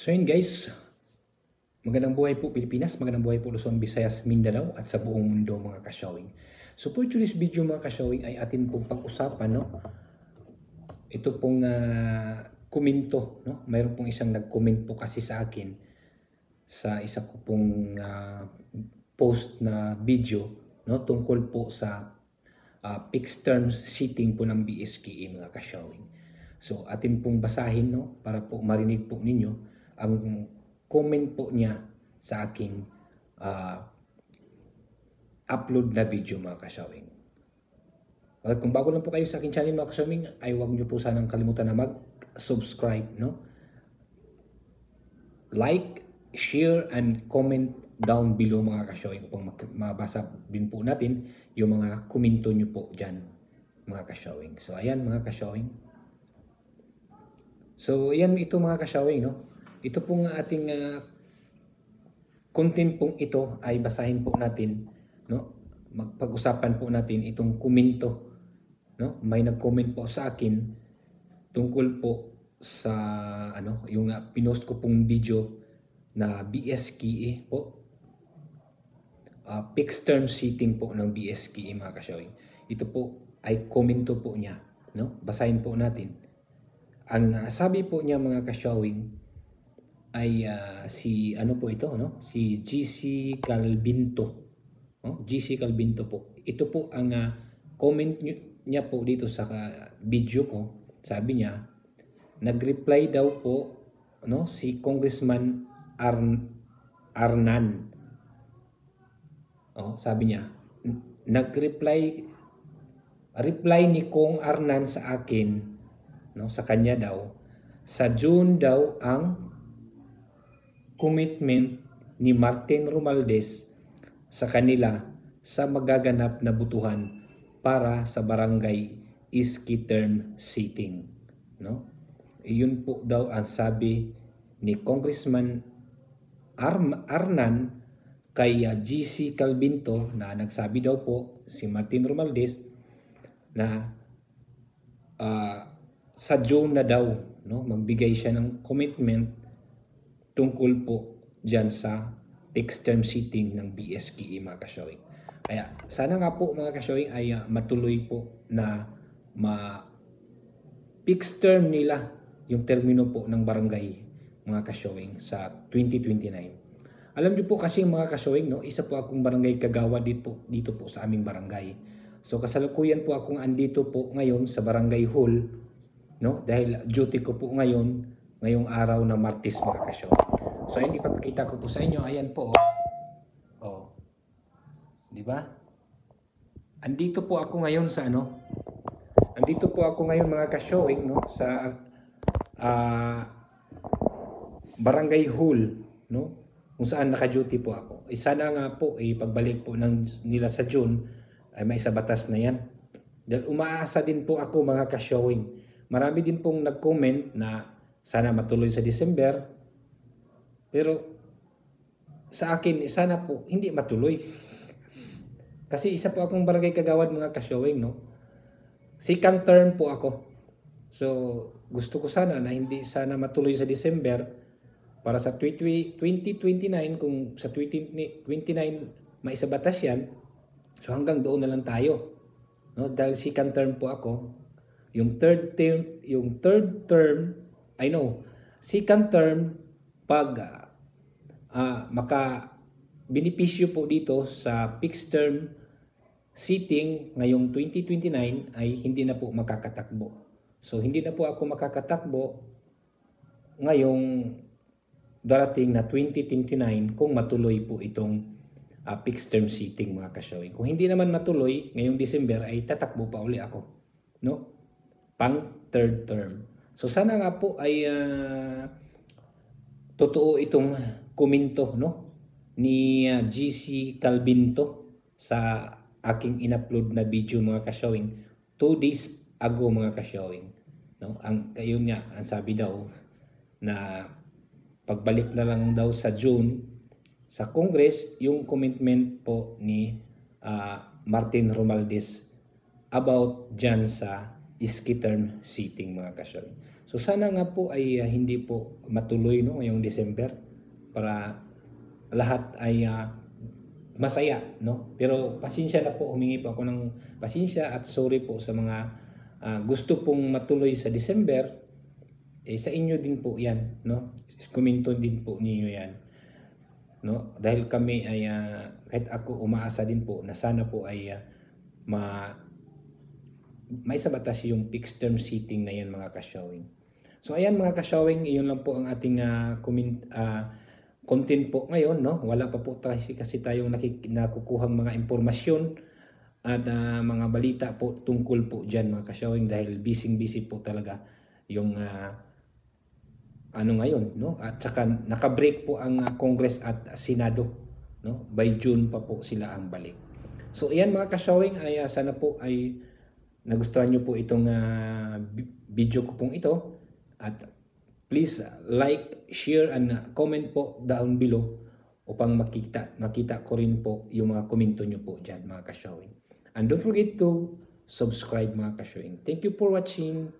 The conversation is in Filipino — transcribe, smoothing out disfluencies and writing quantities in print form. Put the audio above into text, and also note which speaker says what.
Speaker 1: So yun guys, magandang buhay po Pilipinas, magandang buhay po Luzon, Visayas, Mindanao at sa buong mundo mga ka-showing. So for today's video mga ka-showing ay atin pong pag-usapan ito pong komento, no? Mayroon pong isang nag-comment po kasi sa akin sa isa ko pong post na video, no, tungkol po sa fixed term seating po ng BSKE mga ka-showing. So atin pong basahin, no, para po marinig po ninyo ang comment po niya sa aking upload na video mga ka-showing. At kung bago lang po kayo sa aking channel mga ka-showing, ay huwag niyo po sanang kalimutan na mag-subscribe, no? Like, share, and comment down below mga ka-showing upang mabasa din po natin yung mga komento niyo po dyan mga ka-showing. So ayan mga ka-showing. So ayan ito mga ka-showing, no? Ito pong ating content pong ito ay basahin po natin, no? Magpag-usapan po natin itong komento, no? May nag-comment po sa akin tungkol po sa yung pinost ko pong video na BSKE po. Fixed term seating po ng BSKE mga ka-showing. Ito po ay komento po niya, no? Basahin po natin. Ang sabi po niya mga ka-showing ay si po ito, no? Si GC Calvinto. No? GC Calvinto po. Ito po ang comment niya po dito sa video ko. Sabi niya, nag-reply daw po, no, si Congressman Arnan. Sabi niya, reply ni Kong Arnan sa akin, no, sa kanya daw, sa June daw ang commitment ni Martin Romualdez sa kanila sa magaganap na butuhan para sa barangay iski term seating, no? Iyon po daw ang sabi ni Congressman Arnan kay GC Calvinto, na nagsabi daw po si Martin Romualdez na sa June na daw, no, magbigay siya ng commitment tungkol po dyan sa fixed term seating ng BSKE mga ka-showing. Kaya sana nga po mga ka-showing ay matuloy po na fixed term nila yung termino po ng barangay mga ka-showing sa 2029. Alam niyo po kasi mga ka-showing, no, isa po akong barangay kagawad dito po sa aming barangay. So kasalukuyan po akong andito po ngayon sa barangay hall, no, dahil duty ko po ngayong araw na Martes mga ka-showing. So ayan, ipapakita ko po sa inyo. Ayan po. Di ba? Andito po ako ngayon sa Andito po ako ngayon mga ka-showing, no, sa barangay hall, no, kung saan naka-duty po ako. Sana nga po pagbalik po nila sa June ay may sa batas na yan. Dahil umaasa din po ako mga ka-showing. Marami din pong nag-comment na sana matuloy sa December. Pero sa akin, sana po hindi matuloy. Kasi isa po akong barangay kagawad mga ka-showing, no? Second term po ako. So gusto ko sana na hindi sana matuloy sa December para sa 2029, kung sa 2029 may isa batas yan. So hanggang doon na lang tayo, no? Dahil second term po ako. Second term pag maka-benepisyo po dito sa fixed term seating ngayong 2029 ay hindi na po makakatakbo. So hindi na po ako makakatakbo ngayong darating na 2029 kung matuloy po itong fixed term seating mga ka-showing. Kung hindi naman matuloy ngayong December ay tatakbo pa uli ako, no? Pang third term. So sana nga po ay totoo itong komento, no, ni GC Calvinto sa aking in-upload na video mga ka-showing 2 days ago mga ka-showing, no? Ang sabi daw na pagbalik na lang daw sa June sa Congress yung commitment po ni Martin Romualdez about dyan sa ski term seating mga ka-showing. So sana nga po ay hindi po matuloy no ngayong December para lahat ay masaya no. Pero pasensya na po, humingi po ako ng pasensya at sorry po sa mga gusto pong matuloy sa December. Sa inyo din po 'yan no. Komento din po ninyo 'yan. No, dahil kami ay kahit ako umaasa din po na sana po ay may sa batas yung fixed term seating na yan mga ka-showing. So ayan mga ka-showing, iyon lang po ang ating content po ngayon, no? Wala pa po kasi tayong nakukuhang mga impormasyon at mga balita po tungkol po diyan mga ka-showing dahil busy po talaga yung ngayon, no? At saka naka-break po ang Congress at Senado, no? By June pa po sila ang balik. So ayan mga ka-showing, ay sana po ay nagustuhan niyo po itong video ko pong ito at please like, share and comment po down below upang makita ko rin po yung mga komento niyo po diyan mga ka-showing. And don't forget to subscribe mga ka-showing. Thank you for watching.